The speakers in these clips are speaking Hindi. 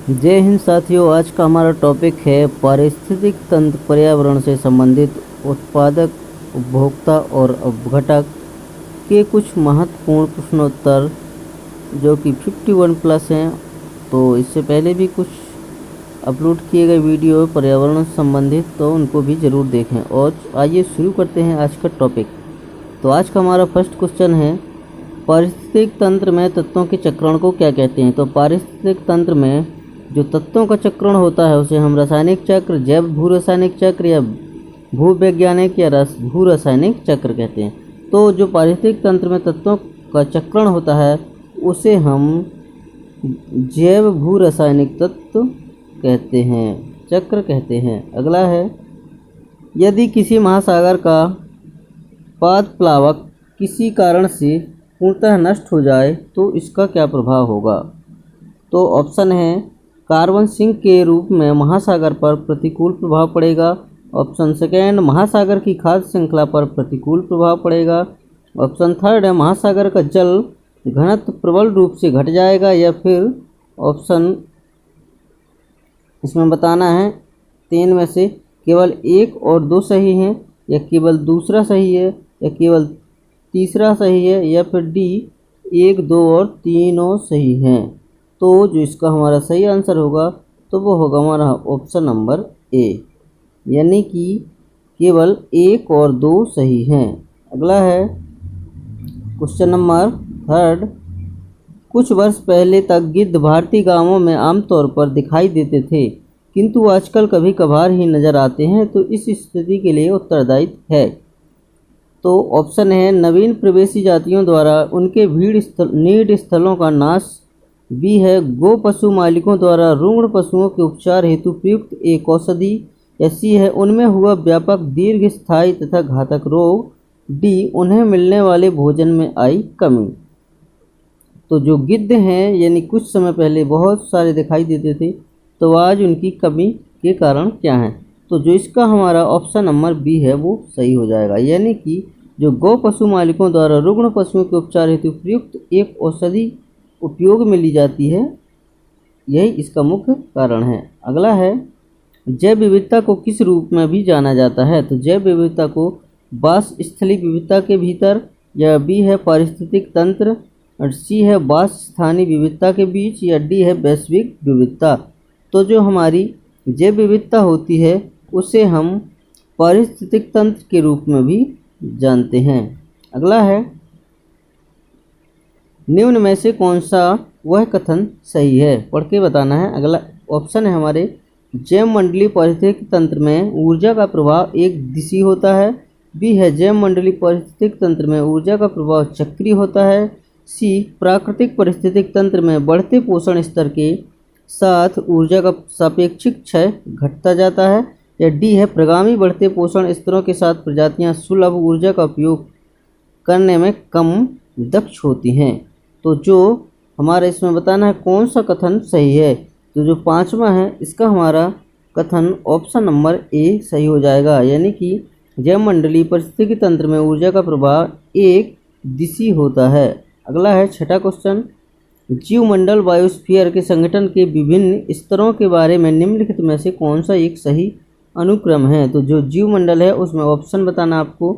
जय हिंद साथियों। आज का हमारा टॉपिक है पारिस्थितिक तंत्र पर्यावरण से संबंधित उत्पादक, उपभोक्ता और अपघटक के कुछ महत्वपूर्ण प्रश्नोत्तर जो कि 51 प्लस हैं। तो इससे पहले भी कुछ अपलोड किए गए वीडियो पर्यावरण से संबंधित, तो उनको भी ज़रूर देखें। और आइए शुरू करते हैं आज का टॉपिक। तो आज का हमारा फर्स्ट क्वेश्चन है, पारिस्थितिक तंत्र में तत्वों के चक्रण को क्या कहते हैं। तो पारिस्थितिक तंत्र में जो तत्वों का चक्रण होता है उसे हम रासायनिक चक्र, जैव भू रासायनिक चक्र या भूवैज्ञानिक या भू रासायनिक चक्र कहते हैं। तो जो पारिस्थितिक तंत्र में तत्वों का चक्रण होता है उसे हम जैव भू रासायनिक तत्व कहते हैं, चक्र कहते हैं। अगला है, यदि किसी महासागर का पाद प्लावक किसी कारण से पूर्णतः नष्ट हो जाए तो इसका क्या प्रभाव होगा। तो ऑप्शन है, कार्बन सिंक के रूप में महासागर पर प्रतिकूल प्रभाव पड़ेगा। ऑप्शन सेकेंड, महासागर की खाद्य श्रृंखला पर प्रतिकूल प्रभाव पड़ेगा। ऑप्शन थर्ड है, महासागर का जल घनत्व प्रबल रूप से घट जाएगा। या फिर ऑप्शन इसमें बताना है 3 में से केवल 1 और 2 सही हैं, या केवल दूसरा सही है, या केवल तीसरा सही है, या फिर डी 1, 2 और तीनों सही हैं। तो जो इसका हमारा सही आंसर होगा तो वो होगा हमारा ऑप्शन नंबर ए, यानी कि केवल 1 और 2 सही हैं। अगला है क्वेश्चन नंबर थर्ड, कुछ वर्ष पहले तक गिद्ध भारतीय गांवों में आमतौर पर दिखाई देते थे, किंतु आजकल कभी कभार ही नजर आते हैं। तो इस स्थिति के लिए उत्तरदायित्व है। तो ऑप्शन है, नवीन प्रवेशी जातियों द्वारा उनके नीड स्थलों का नाश। बी है, गो पशु मालिकों द्वारा रुग्ण पशुओं के उपचार हेतु प्रयुक्त एक औषधि। या सी है, उनमें हुआ व्यापक दीर्घ स्थायी तथा घातक रोग। डी, उन्हें मिलने वाले भोजन में आई कमी। तो जो गिद्ध हैं यानी कुछ समय पहले बहुत सारे दिखाई देते थे, तो आज उनकी कमी के कारण क्या है। तो जो इसका हमारा ऑप्शन नंबर बी है वो सही हो जाएगा, यानी कि जो गौ पशु मालिकों द्वारा रुग्ण पशुओं के उपचार हेतु प्रयुक्त एक औषधि उपयोग में ली जाती है, यही इसका मुख्य कारण है। अगला है, जैव विविधता को किस रूप में भी जाना जाता है। तो जैव विविधता को बास स्थलीय विविधता के भीतर, या बी है पारिस्थितिक तंत्र, और सी है बास स्थानीय विविधता के बीच, या डी है वैश्विक विविधता। तो जो हमारी जैव विविधता होती है उसे हम पारिस्थितिक तंत्र के रूप में भी जानते हैं। अगला है, निम्न में से कौन सा वह कथन सही है, पढ़ के बताना है। अगला ऑप्शन है हमारे, जैव मंडलीय पारिस्थितिक तंत्र में ऊर्जा का प्रभाव एक दिशी होता है। बी है, जैव मंडलीय पारिस्थितिक तंत्र में ऊर्जा का प्रभाव चक्रीय होता है। सी, प्राकृतिक पारिस्थितिक तंत्र में बढ़ते पोषण स्तर के साथ ऊर्जा का सापेक्षिक क्षय घटता जाता है। या डी है, प्रगामी बढ़ते पोषण स्तरों के साथ प्रजातियां सुलभ ऊर्जा का उपयोग करने में कम दक्ष होती हैं। तो जो हमारा इसमें बताना है कौन सा कथन सही है। तो जो 5वां है इसका हमारा कथन ऑप्शन नंबर ए सही हो जाएगा, यानी कि जैव मंडलीय पारिस्थितिकी तंत्र में ऊर्जा का प्रभाव एक दिशी होता है। अगला है 6ठा क्वेश्चन, जीवमंडल बायोस्फीयर के संगठन के विभिन्न स्तरों के बारे में निम्नलिखित में से कौन सा एक सही अनुक्रम है। तो जो जीवमंडल है उसमें ऑप्शन बताना आपको,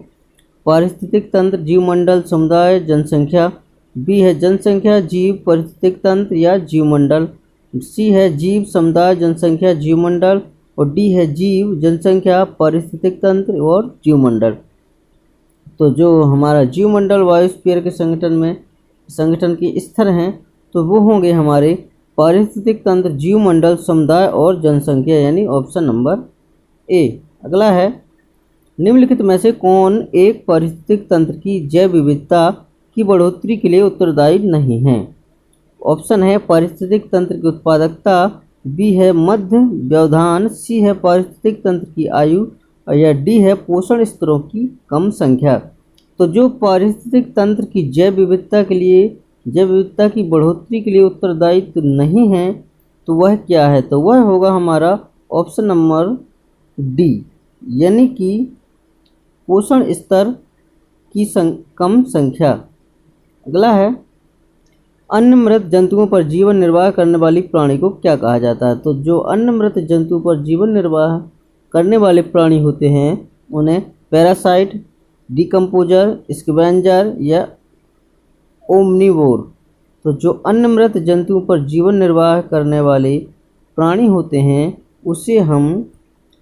पारिस्थितिक तंत्र, जीवमंडल, समुदाय, जनसंख्या। बी है, जनसंख्या, जीव, पारिस्थितिक तंत्र या जीवमंडल। सी है, जीव, समुदाय, जनसंख्या, जीवमंडल। और डी है, जीव, जनसंख्या, पारिस्थितिक तंत्र और जीवमंडल। तो जो हमारा जीवमंडल बायोस्फीयर के संगठन के स्तर हैं तो वो होंगे हमारे पारिस्थितिक तंत्र, जीवमंडल, समुदाय और जनसंख्या, यानी ऑप्शन नंबर ए। अगला है, निम्नलिखित में से कौन एक पारिस्थितिक तंत्र की जैव विविधता की बढ़ोतरी के लिए उत्तरदायी नहीं है। ऑप्शन है, पारिस्थितिक तंत्र की उत्पादकता। बी है, मध्य व्यवधान। सी है, पारिस्थितिक तंत्र की आयु। या डी है, पोषण स्तरों की कम संख्या। तो जो पारिस्थितिक तंत्र की जैव विविधता की बढ़ोतरी के लिए उत्तरदायी नहीं है तो वह क्या है। तो वह होगा हमारा ऑप्शन नंबर डी, यानी कि पोषण स्तर की कम संख्या। अगला है, अन्य मृत जंतुओं पर जीवन निर्वाह करने वाली प्राणी को क्या कहा जाता है? तो जो अन्य मृत जंतुओं पर जीवन निर्वाह करने वाले प्राणी होते हैं उन्हें पैरासाइट, डिकम्पोजर, स्कैवेंजर या ओमनिवोर। तो जो अन्य मृत जंतुओं पर जीवन निर्वाह करने वाले प्राणी होते हैं उसे हम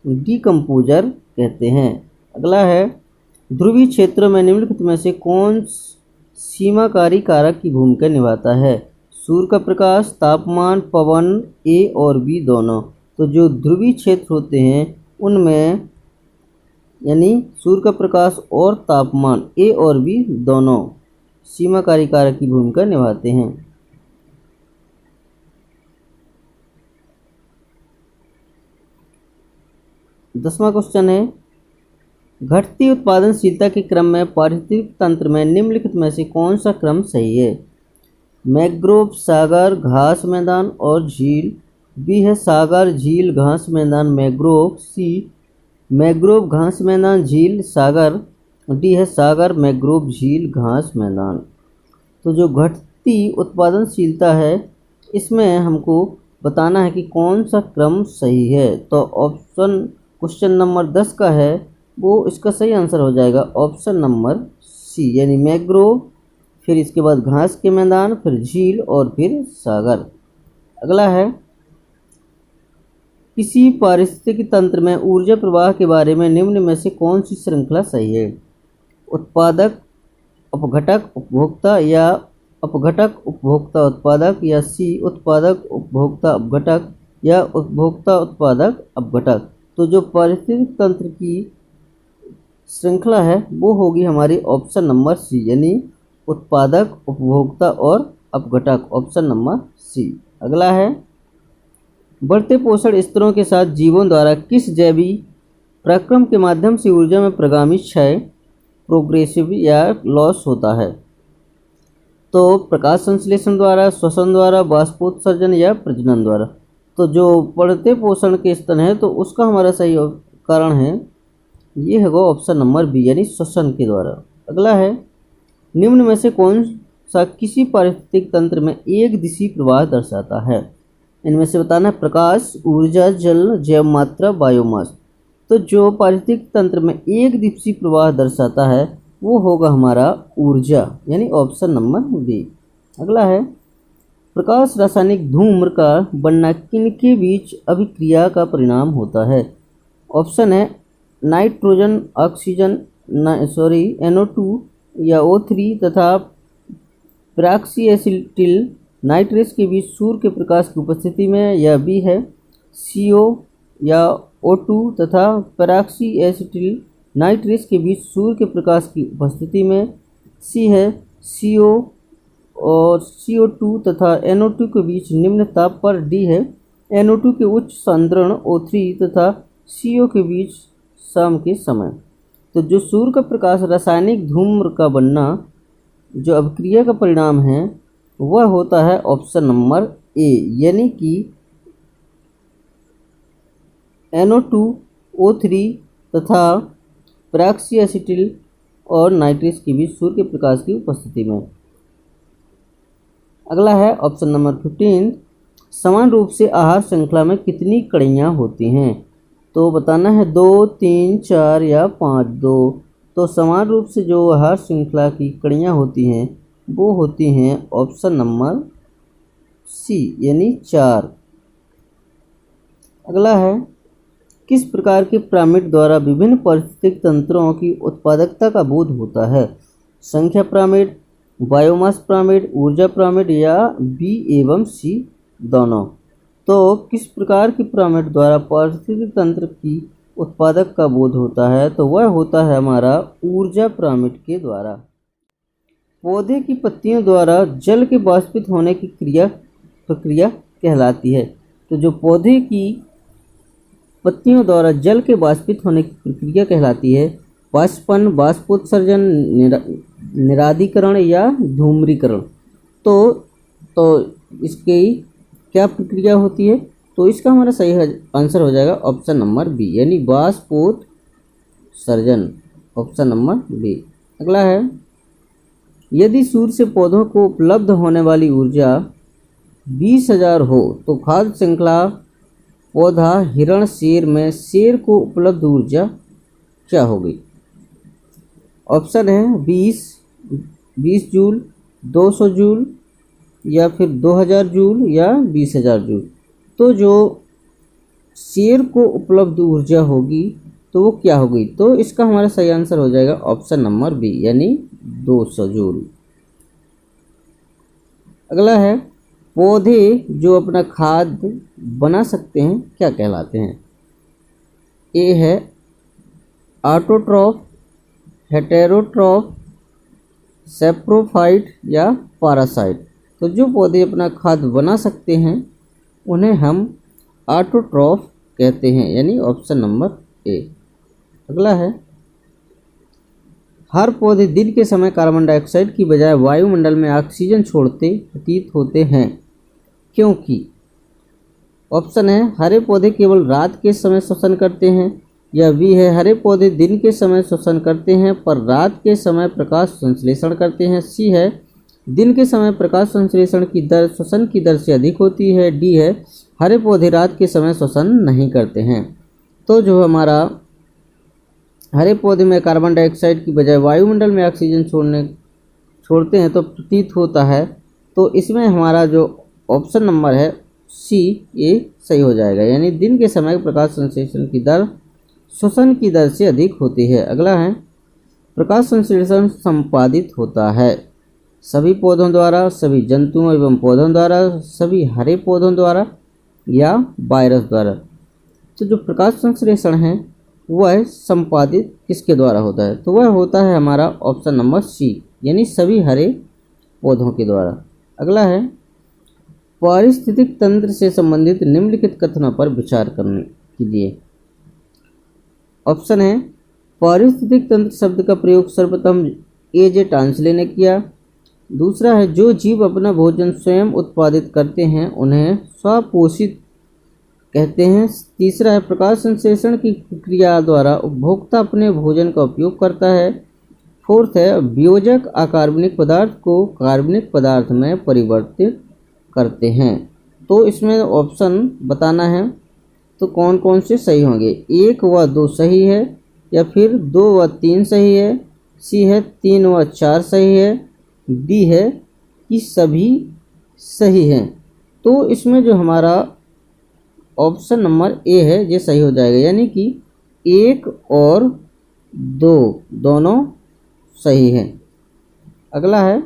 डिकम्पोजर कहते हैं। अगला है, ध्रुवीय क्षेत्रों में निम्नलिखित में से कौन सीमाकारी कारक की भूमिका निभाता है? सूर्य का प्रकाश, तापमान, पवन, ए और बी दोनों। तो जो ध्रुवीय क्षेत्र होते हैं उनमें यानी सूर्य का प्रकाश और तापमान, ए और बी दोनों सीमाकारी कारक की भूमिका निभाते हैं। दसवां क्वेश्चन है, घटती उत्पादनशीलता के क्रम में पारिस्थितिक तंत्र में निम्नलिखित में से कौन सा क्रम सही है? मैंग्रोव, सागर, घास मैदान और झील। बी है सागर, झील, घास मैदान, मैंग्रोव। सी मैंग्रोव, घास मैदान, झील, सागर। डी है सागर, मैंग्रोव, झील, घास मैदान। तो जो घटती उत्पादनशीलता है इसमें हमको बताना है कि कौन सा क्रम सही है। तो ऑप्शन क्वेश्चन नंबर 10 का है वो इसका सही आंसर हो जाएगा ऑप्शन नंबर सी, यानी मैंग्रोव, फिर इसके बाद घास के मैदान, फिर झील और फिर सागर। अगला है, किसी पारिस्थितिक तंत्र में ऊर्जा प्रवाह के बारे में निम्न में से कौन सी श्रृंखला सही है? उत्पादक, अपघटक, उपभोक्ता या अपघटक, उपभोक्ता, उत्पादक। या सी उत्पादक, उपभोक्ता, अपघटक या उपभोक्ता, उत्पादक, अपघटक। तो जो पारिस्थितिक तंत्र की श्रृंखला है वो होगी हमारी ऑप्शन नंबर सी, यानी उत्पादक, उपभोक्ता और अपघटक, ऑप्शन नंबर सी। अगला है, बढ़ते पोषण स्तरों के साथ जीवों द्वारा किस जैविक प्रक्रम के माध्यम से ऊर्जा में प्रगामी क्षय, प्रोग्रेसिव या लॉस होता है? तो प्रकाश संश्लेषण द्वारा, श्वसन द्वारा, बाष्पोत्सर्जन या प्रजनन द्वारा। तो जो बढ़ते पोषण के स्तर है तो उसका हमारा सही कारण है ये है वो ऑप्शन नंबर बी, यानी श्वसन के द्वारा। अगला है, निम्न में से कौन सा किसी पारिस्थितिक तंत्र में एक दिशीय प्रवाह दर्शाता है? इनमें से बताना है प्रकाश, ऊर्जा, जल, जैव मात्रा, बायोमास। तो जो पारिस्थितिक तंत्र में एक दिशीय प्रवाह दर्शाता है वो होगा हमारा ऊर्जा, यानी ऑप्शन नंबर बी। अगला है, प्रकाश रासायनिक धूम्र का बनना किनके बीच अभिक्रिया का परिणाम होता है? ऑप्शन है नाइट्रोजन, ऑक्सीजन, NO2 या O3 तथा पेरॉक्सीएसिटिल नाइट्रेस के बीच सूर्य के प्रकाश की उपस्थिति में। या बी है CO या O2 तथा पेरॉक्सीएसिटिल नाइट्रेस के बीच सूर्य के प्रकाश की उपस्थिति में। सी है CO और CO2 तथा NO2 के बीच निम्न ताप पर। डी है NO2 के उच्च सांद्रण O3 तथा CO के बीच शाम के समय। तो जो सूर्य का प्रकाश रासायनिक धूम्र का बनना जो अभिक्रिया का परिणाम है वह होता है ऑप्शन नंबर ए, यानी कि NO2, O3 तथा पेरॉक्सीएसिटिल और नाइट्रेस के बीच सूर्य के प्रकाश की उपस्थिति में। अगला है ऑप्शन नंबर 15, समान रूप से आहार श्रृंखला में कितनी कड़ियाँ होती हैं? तो बताना है 2, 3, 4 या 5। 2। तो समान रूप से जो आहार श्रृंखला की कड़ियाँ होती हैं वो होती हैं ऑप्शन नंबर सी, यानी 4। अगला है, किस प्रकार के पिरामिड द्वारा विभिन्न पारिस्थितिक तंत्रों की उत्पादकता का बोध होता है? संख्या पिरामिड, बायोमास पिरामिड, ऊर्जा पिरामिड या बी एवं सी दोनों। तो किस प्रकार की पिरामिड द्वारा पारिस्थितिक तंत्र की उत्पादक का बोध होता है? तो वह होता है हमारा ऊर्जा पिरामिड के द्वारा। पौधे की पत्तियों द्वारा जल के वाष्पित होने की प्रक्रिया कहलाती है। तो जो पौधे की पत्तियों द्वारा जल के वाष्पित होने की प्रक्रिया कहलाती है वाष्पन, वाष्पोत्सर्जन, निरादीकरण या धूम्रीकरण। तो इसकी क्या प्रक्रिया होती है? तो इसका हमारा सही आंसर हो जाएगा ऑप्शन नंबर बी, यानी वाष्पोत्सर्जन, ऑप्शन नंबर बी। अगला है, यदि सूर्य से पौधों को उपलब्ध होने वाली ऊर्जा 20,000 हो तो खाद्य श्रृंखला पौधा हिरण शेर में शेर को उपलब्ध ऊर्जा क्या होगी? ऑप्शन है 20 जूल, 200 जूल या फिर 2000 जूल या 20,000 जूल। तो जो शेर को उपलब्ध ऊर्जा होगी तो वो क्या होगी? तो इसका हमारा सही आंसर हो जाएगा ऑप्शन नंबर बी यानी 200 जूल। अगला है पौधे जो अपना खाद्य बना सकते हैं क्या कहलाते हैं? ए है ऑटोट्रॉफ, हेटेरोट्रॉफ, सेप्रोफाइट या पैरासाइट। तो जो पौधे अपना खाद्य बना सकते हैं उन्हें हम ऑटोट्रॉफ कहते हैं यानी ऑप्शन नंबर ए। अगला है हर पौधे दिन के समय कार्बन डाइऑक्साइड की बजाय वायुमंडल में ऑक्सीजन छोड़ते प्रतीत होते हैं क्योंकि? ऑप्शन है हरे पौधे केवल रात के समय श्वसन करते हैं, या बी है हरे पौधे दिन के समय श्वसन करते हैं पर रात के समय प्रकाश संश्लेषण करते हैं, सी है दिन के समय प्रकाश संश्लेषण की दर श्वसन की दर से अधिक होती है, डी है हरे पौधे रात के समय श्वसन नहीं करते हैं। तो जो हमारा हरे पौधे में कार्बन डाइऑक्साइड की बजाय वायुमंडल में ऑक्सीजन छोड़ते हैं तो प्रतीत होता है, तो इसमें हमारा जो ऑप्शन नंबर है सी ये सही हो जाएगा यानी दिन के समय प्रकाश संश्लेषण की दर श्वसन की दर से अधिक होती है। अगला है प्रकाश संश्लेषण संपादित होता है सभी पौधों द्वारा, सभी जंतुओं एवं पौधों द्वारा, सभी हरे पौधों द्वारा या वायरस द्वारा। तो जो प्रकाश संश्लेषण है वह संपादित किसके द्वारा होता है? तो वह होता है हमारा ऑप्शन नंबर सी यानी सभी हरे पौधों के द्वारा। अगला है पारिस्थितिक तंत्र से संबंधित निम्नलिखित कथनों पर विचार करने कीजिए। ऑप्शन है पारिस्थितिक तंत्र शब्द का प्रयोग सर्वप्रथम ए.जे. टांसले ने किया। दूसरा है जो जीव अपना भोजन स्वयं उत्पादित करते हैं उन्हें स्वपोषित कहते हैं। तीसरा है प्रकाश संश्लेषण की क्रिया द्वारा उपभोक्ता अपने भोजन का उपयोग करता है। फोर्थ है वियोजक अकार्बनिक पदार्थ को कार्बनिक पदार्थ में परिवर्तित करते हैं। तो इसमें ऑप्शन बताना है तो कौन कौन से सही होंगे? 1 व 2 सही है, या फिर 2 व 3 सही है, सी है 3 व 4 सही है, डी है कि सभी सही हैं। तो इसमें जो हमारा ऑप्शन नंबर ए है ये सही हो जाएगा यानी कि 1 और 2 दोनों सही हैं। अगला है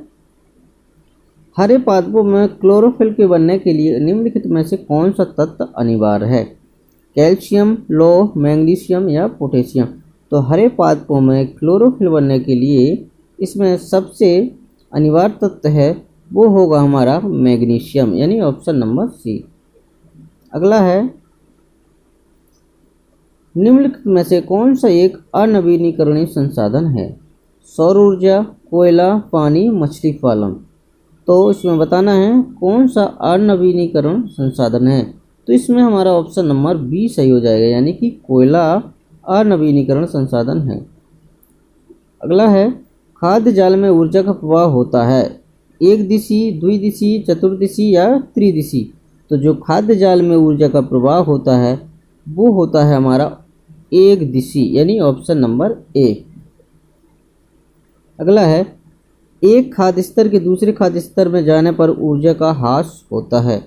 हरे पादपों में क्लोरोफिल के बनने के लिए निम्नलिखित में से कौन सा तत्व अनिवार्य है? कैल्शियम, लौह, मैग्नीशियम या पोटेशियम। तो हरे पादपों में क्लोरोफिल बनने के लिए इसमें सबसे अनिवार्य तत्व है वो होगा हमारा मैग्नीशियम यानी ऑप्शन नंबर सी। अगला है निम्नलिखित में से कौन सा एक अनवीनीकरणीय संसाधन है? सौर ऊर्जा, कोयला, पानी, मछली पालन। तो इसमें बताना है कौन सा अनवीनीकरण संसाधन है। तो इसमें हमारा ऑप्शन नंबर बी सही हो जाएगा यानी कि कोयला अनवीनीकरण संसाधन है। अगला है खाद्य जाल में ऊर्जा का प्रवाह होता है एक दिशी, द्विदिशी, चतुर्दिशी या त्रिदिशी। तो जो खाद्य जाल में ऊर्जा का प्रवाह होता है वो होता है हमारा एक दिशी यानी ऑप्शन नंबर ए। अगला है एक खाद्य स्तर के दूसरे खाद्य स्तर में जाने पर ऊर्जा का ह्रास होता है।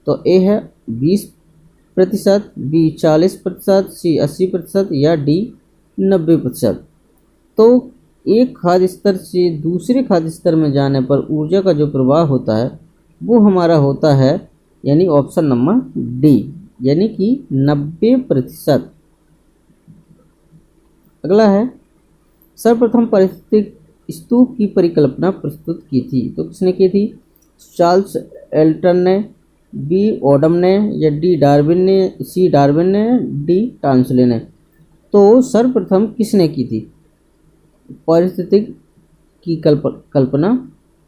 तो ए है 20%, बी 40%, सी 80% या डी 90%। तो एक खाद्य स्तर से दूसरे खाद्य स्तर में जाने पर ऊर्जा का जो प्रवाह होता है वो हमारा होता है यानी ऑप्शन नंबर डी यानी कि 90%। अगला है सर्वप्रथम पारिस्थितिक स्तूप की परिकल्पना प्रस्तुत की थी। तो किसने की थी? चार्ल्स एल्टन ने, बी ओडम ने या डी डार्विन ने, सी डार्विन ने, डी टांसले ने। तो सर्वप्रथम किसने की थी पारिस्थितिक की कल्पना?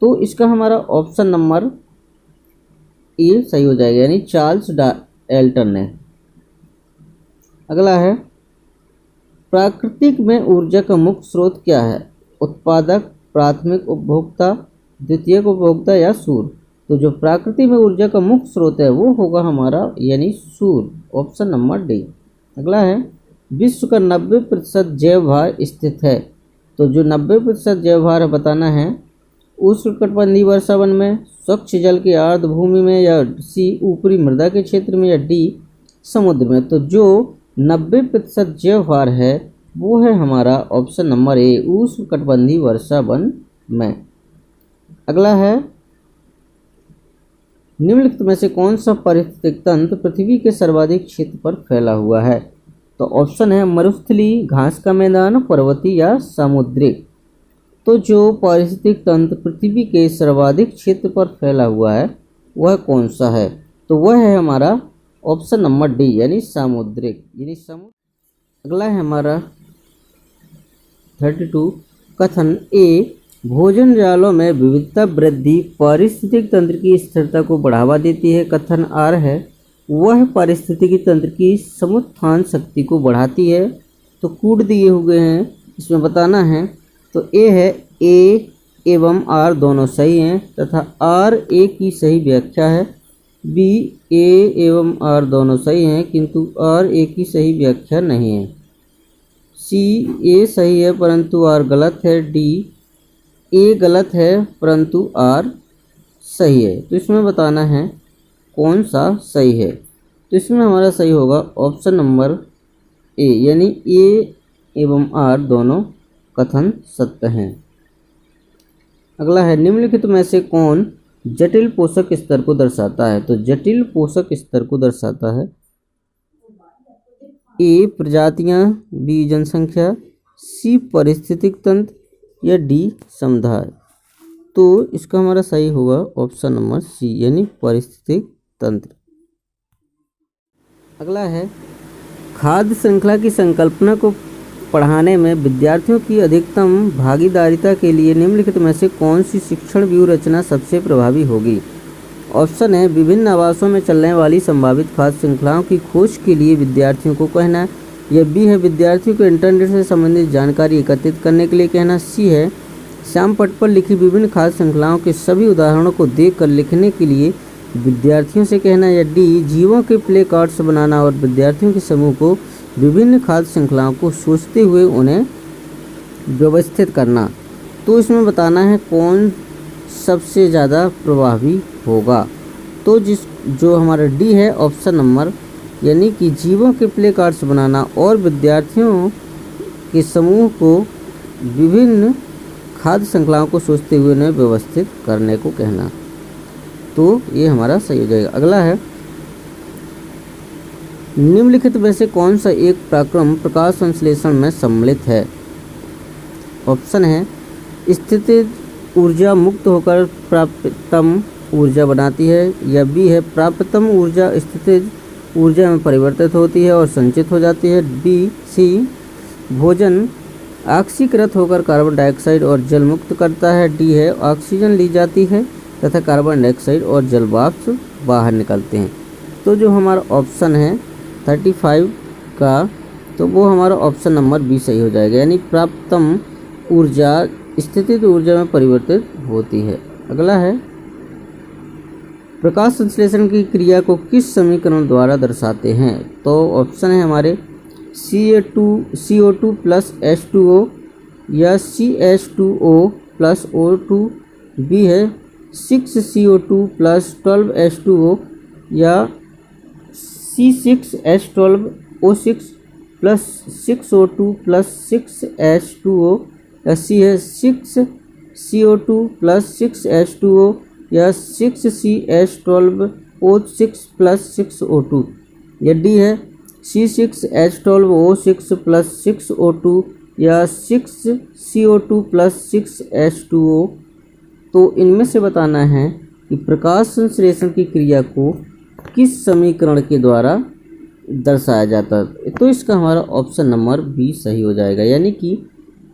तो इसका हमारा ऑप्शन नंबर ए सही हो जाएगा यानी चार्ल्स एल्टन ने। अगला है प्राकृतिक में ऊर्जा का मुख्य स्रोत क्या है? उत्पादक, प्राथमिक उपभोक्ता, द्वितीयक उपभोक्ता या सूर्य। तो जो प्रकृति में ऊर्जा का मुख्य स्रोत है वो होगा हमारा यानी सूर्य, ऑप्शन नंबर डी। अगला है विश्व का 90% जैव भार स्थित है। तो जो 90% जैव भार बताना है उष्णकटिबंधीय वर्षावन में, स्वच्छ जल की आर्द्र भूमि में, या सी ऊपरी मृदा के क्षेत्र में, या डी समुद्र में। तो जो 90% जैव भार है वो है हमारा ऑप्शन नंबर ए, उष्णकटिबंधीय वर्षावन में। अगला है निम्नलिखित में से कौन सा पारिस्थितिक तंत्र पृथ्वी के सर्वाधिक क्षेत्र पर फैला हुआ है। तो ऑप्शन है मरुस्थलीय, घास का मैदान, पर्वतीय या सामुद्रिक। तो जो पारिस्थितिक तंत्र पृथ्वी के सर्वाधिक क्षेत्र पर फैला हुआ है वह कौन सा है। तो वह है हमारा ऑप्शन नंबर डी यानी सामुद्रिक यानी समुद्र। अगला है हमारा 32 कथन ए, भोजन जालों में विविधता वृद्धि पारिस्थितिक तंत्र की स्थिरता को बढ़ावा देती है। कथन आर है वह पारिस्थितिकी तंत्र की समुत्थान शक्ति को बढ़ाती है। तो कूट दिए हुए हैं, इसमें बताना है। तो ए है ए एवं आर दोनों सही हैं तथा आर ए की सही व्याख्या है। बी ए एवं आर दोनों सही हैं किंतु आर ए की सही व्याख्या नहीं है। सी ए सही है परंतु आर गलत है। डी ए गलत है परंतु आर सही है। तो इसमें बताना है कौन सा सही है। तो इसमें हमारा सही होगा ऑप्शन नंबर ए यानी ए एवं आर दोनों कथन सत्य हैं। अगला है निम्नलिखित में से कौन जटिल पोषक स्तर को दर्शाता है। तो जटिल पोषक स्तर को दर्शाता है ए प्रजातियां, बी जनसंख्या, सी पारिस्थितिक तंत्र या डी समुदाय। तो इसका हमारा सही होगा ऑप्शन नंबर सी यानी पारिस्थितिक तंत्र। अगला है खाद्य श्रृंखला की संकल्पना को पढ़ाने में विद्यार्थियों की अधिकतम भागीदारिता के लिए निम्नलिखित में से कौन सी शिक्षण व्यूह रचना सबसे प्रभावी होगी। ऑप्शन है विभिन्न आवासों में चलने वाली संभावित खाद्य श्रृंखलाओं की खोज के लिए विद्यार्थियों को कहना, या बी है विद्यार्थियों को इंटरनेट से संबंधित जानकारी एकत्रित करने के लिए कहना, सी है श्याम पट पर लिखी विभिन्न खाद्य श्रृंखलाओं के सभी उदाहरणों को देखकर लिखने के लिए विद्यार्थियों से कहना, या डी जीवों के प्ले कार्ड्स बनाना और विद्यार्थियों के समूह को विभिन्न खाद्य श्रृंखलाओं को सोचते हुए उन्हें व्यवस्थित करना। तो इसमें बताना है कौन सबसे ज़्यादा प्रभावी होगा। तो जो हमारा डी है ऑप्शन नंबर यानी कि जीवों के प्ले कार्ड्स बनाना और विद्यार्थियों के समूह को विभिन्न खाद्य श्रृंखलाओं को सोचते हुए उन्हें व्यवस्थित करने को कहना। तो ये हमारा सही हो जाएगा। अगला है निम्नलिखित में से कौन सा एक प्रक्रम प्रकाश संश्लेषण में सम्मिलित है। ऑप्शन है स्थितिज ऊर्जा मुक्त होकर प्राप्तम ऊर्जा बनाती है, या बी है प्राप्तम ऊर्जा स्थितिज ऊर्जा में परिवर्तित होती है और संचित हो जाती है। बी सी भोजन ऑक्सीकृत होकर कार्बन डाइऑक्साइड और जल मुक्त करता है। डी है ऑक्सीजन ली जाती है तथा कार्बन डाइऑक्साइड और जल वाष्प बाहर निकलते हैं। तो जो हमारा ऑप्शन है 35 का, तो वो हमारा ऑप्शन नंबर बी सही हो जाएगा यानी प्राप्तम ऊर्जा स्थितिज ऊर्जा में परिवर्तित होती है। अगला है प्रकाश संश्लेषण की क्रिया को किस समीकरण द्वारा दर्शाते हैं। तो ऑप्शन है हमारे CO2 प्लस H2O या CH2O प्लस O2। बी है 6CO2 प्लस 12H2O या C6H12O6 plus 6O2 plus 6H2O, या सी है 6CO2 प्लस 6H2O या 6CH12O6 प्लस 6O2, या डी है C6H12O6 प्लस 6O2 या 6CO2 प्लस 6H2O। तो इनमें से बताना है कि प्रकाश संश्लेषण की क्रिया को किस समीकरण के द्वारा दर्शाया जाता है। तो इसका हमारा ऑप्शन नंबर बी सही हो जाएगा यानी कि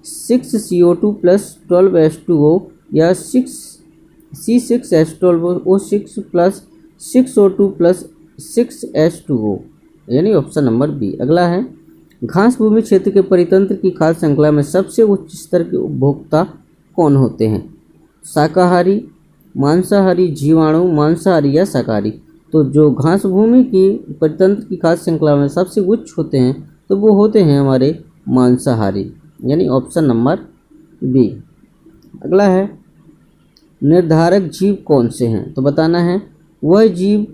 6CO2 प्लस 12H2O या C6H12O6 plus 6O2 plus 6H2O यानी ऑप्शन नंबर बी। अगला है घास भूमि क्षेत्र के परितंत्र की खाद्य श्रृंखला में सबसे उच्च स्तर के उपभोक्ता कौन होते हैं? शाकाहारी, मांसाहारी, जीवाणु, मांसाहारी या शाकाहारी। तो जो घास भूमि की परितंत्र की खाद्य श्रृंखला में सबसे उच्च होते हैं तो वो होते हैं हमारे मांसाहारी, यानी ऑप्शन नंबर बी। अगला है, निर्धारक जीव कौन से हैं? तो बताना है वह जीव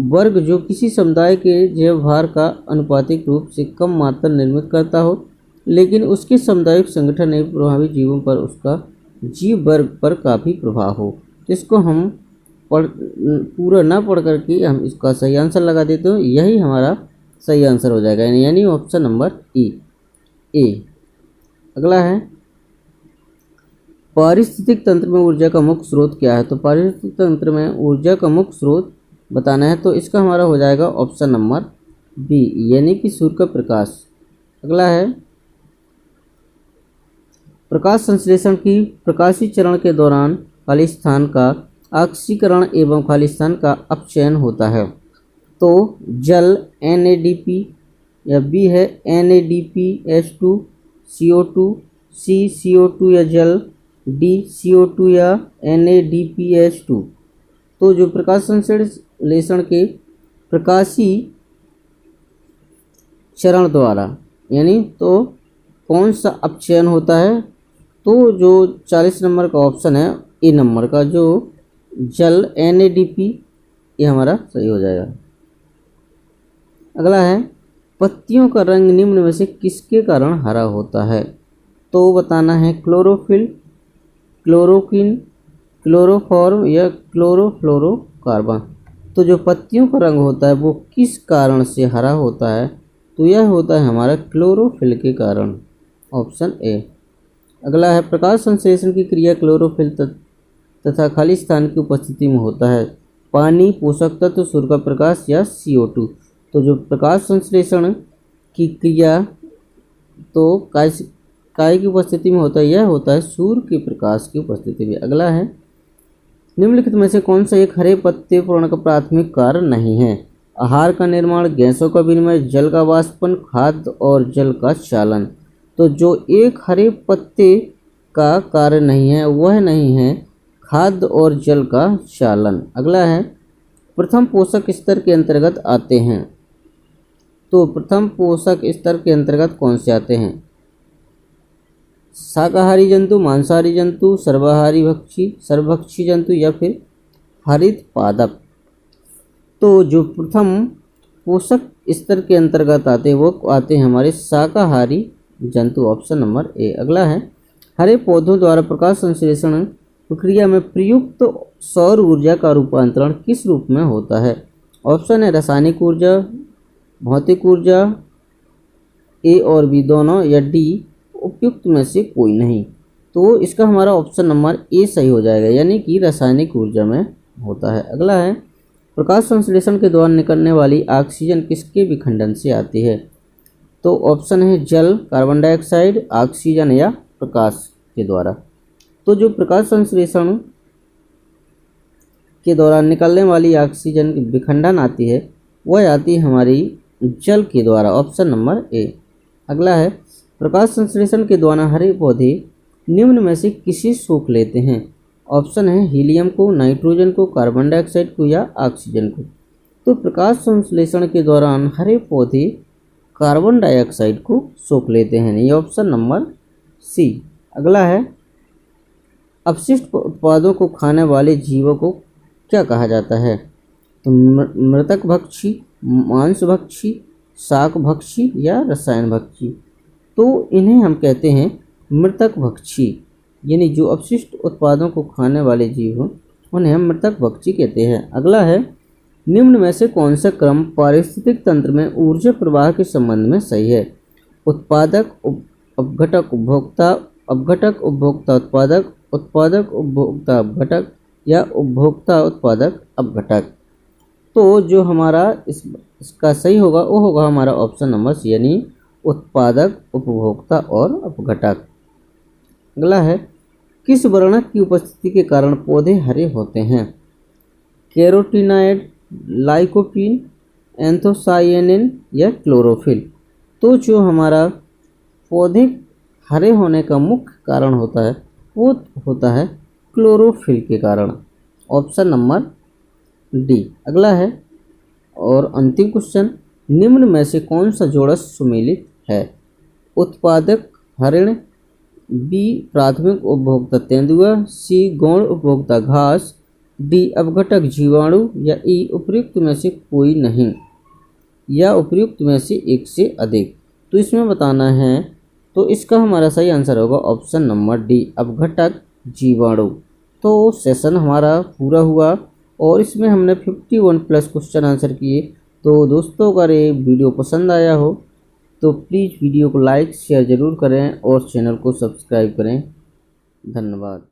वर्ग जो किसी समुदाय के जैव भार का अनुपातिक रूप से कम मात्रा निर्मित करता हो, लेकिन उसके सामुदायिक संगठन एवं प्रभावी जीवों पर उसका जीव वर्ग पर काफ़ी प्रभाव हो। इसको हम पूरा ना पढ़ करके हम इसका सही आंसर लगा देते हो, यही हमारा सही आंसर हो जाएगा, यानी ऑप्शन नंबर ए। अगला है, पारिस्थितिक तंत्र में ऊर्जा का मुख्य स्रोत क्या है? तो पारिस्थितिक तंत्र में ऊर्जा का मुख्य स्रोत बताना है तो इसका हमारा हो जाएगा ऑप्शन नंबर बी, यानी कि सूर्य का प्रकाश। अगला है, प्रकाश संश्लेषण की प्रकाशीय चरण के दौरान खाली स्थान का ऑक्सीकरण एवं खाली स्थान का अपचयन होता है। तो जल NADP या बी है NADPH2, CO2, C CO2 या जल, D CO2 या NADPH2। तो जो प्रकाश संश्लेषण के प्रकाशीय चरण द्वारा यानी तो कौन सा अपचयन होता है? तो जो 40 नंबर का ऑप्शन है ए नंबर का, जो जल NADP, ये हमारा सही हो जाएगा। अगला है, पत्तियों का रंग निम्न में से किसके कारण हरा होता है? तो बताना है क्लोरोफिल, क्लोरोकिन, क्लोरोफॉर्म या क्लोरोफ्लोरोकार्बन। तो जो पत्तियों का रंग होता है वो किस कारण से हरा होता है? तो यह होता है हमारा क्लोरोफिल के कारण, ऑप्शन ए। अगला है, प्रकाश संश्लेषण की क्रिया क्लोरोफिल तथा खाली स्थान की उपस्थिति में होता है। पानी, पोषक तत्व, सूर्य का प्रकाश या CO2। तो जो प्रकाश संश्लेषण की क्रिया तो काय की उपस्थिति में होता है, यह होता है सूर्य के प्रकाश की उपस्थिति में। अगला है, निम्नलिखित में से कौन सा एक हरे पत्ते पूर्ण का प्राथमिक कारण नहीं है? आहार का निर्माण, गैसों का विनिमय, जल का वाष्पन, खाद्य और जल का चालन। तो जो एक हरे पत्ते का कार्य नहीं है वह नहीं है खाद्य और जल का चालन। अगला है, प्रथम पोषक स्तर के अंतर्गत आते हैं। तो प्रथम पोषक स्तर के अंतर्गत कौन से आते हैं? शाकाहारी जंतु, मांसाहारी जंतु, सर्वभक्षी जंतु या फिर हरित पादप। तो जो प्रथम पोषक स्तर के अंतर्गत आते हैं वो आते हैं हमारे शाकाहारी जंतु, ऑप्शन नंबर ए। अगला है, हरे पौधों द्वारा प्रकाश संश्लेषण प्रक्रिया में प्रयुक्त सौर ऊर्जा का रूपांतरण किस रूप में होता है? ऑप्शन है रासायनिक ऊर्जा, भौतिक ऊर्जा, ए और बी दोनों, या डी उपयुक्त में से कोई नहीं। तो इसका हमारा ऑप्शन नंबर ए सही हो जाएगा, यानी कि रासायनिक ऊर्जा में होता है। अगला है, प्रकाश संश्लेषण के दौरान निकलने वाली ऑक्सीजन किसके विखंडन से आती है? तो ऑप्शन है जल, कार्बन डाइऑक्साइड, ऑक्सीजन या प्रकाश के द्वारा। तो जो प्रकाश संश्लेषण के दौरान निकलने वाली ऑक्सीजन की विखंडन आती है वह आती है हमारी जल के द्वारा, ऑप्शन नंबर ए। अगला है, प्रकाश संश्लेषण के दौरान हरे पौधे निम्न में से किसे सोख लेते हैं? ऑप्शन है हीलियम को, नाइट्रोजन को, कार्बन डाइऑक्साइड को या ऑक्सीजन को। तो प्रकाश संश्लेषण के दौरान हरे पौधे कार्बन डाइऑक्साइड को सोख लेते हैं, ये ऑप्शन नंबर सी। अगला है, अपशिष्ट उत्पादों को खाने वाले जीवों को क्या कहा जाता है? तो मृतक भक्षी, मांस भक्षी, शाक भक्षी या रसायन भक्षी। तो इन्हें हम कहते हैं मृतक भक्षी, यानी जो अपशिष्ट उत्पादों को खाने वाले जीव हों उन्हें हम मृतक भक्षी कहते हैं। अगला है, निम्न में से कौन सा क्रम पारिस्थितिक तंत्र में ऊर्जा प्रवाह के संबंध में सही है? उत्पादक, अपघटक, उपभोक्ता, अपघटक, उपभोक्ता, उत्पादक, उत्पादक, उपभोक्ता, अपघटक या उपभोक्ता, उत्पादक, अपघटक। तो जो हमारा इसका सही होगा वो होगा हमारा ऑप्शन नंबर सी, यानी उत्पादक, उपभोक्ता और अपघटक। अगला है, किस वर्णक की उपस्थिति के कारण पौधे हरे होते हैं? कैरोटीनॉयड, लाइकोपीन, एंथोसायनिन या क्लोरोफिल। तो जो हमारा पौधे हरे होने का मुख्य कारण होता है वो होता है क्लोरोफिल के कारण। Option number D. अगला है और अंतिम क्वेश्चन, निम्न में से कौन सा जोड़ा सुमेलित है? उत्पादक हरिण, बी प्राथमिक उपभोक्ता तेंदुआ, सी गौण उपभोक्ता घास, डी अपघटक जीवाणु, या ई उपर्युक्त में से कोई नहीं, या उपर्युक्त में से एक से अधिक। तो इसमें बताना है, तो इसका हमारा सही आंसर होगा ऑप्शन नंबर डी, अपघटक जीवाणु। तो सेशन हमारा पूरा हुआ और इसमें हमने 51 प्लस क्वेश्चन आंसर किए। तो दोस्तों, अगर ये वीडियो पसंद आया हो तो प्लीज़ वीडियो को लाइक शेयर ज़रूर करें और चैनल को सब्सक्राइब करें। धन्यवाद।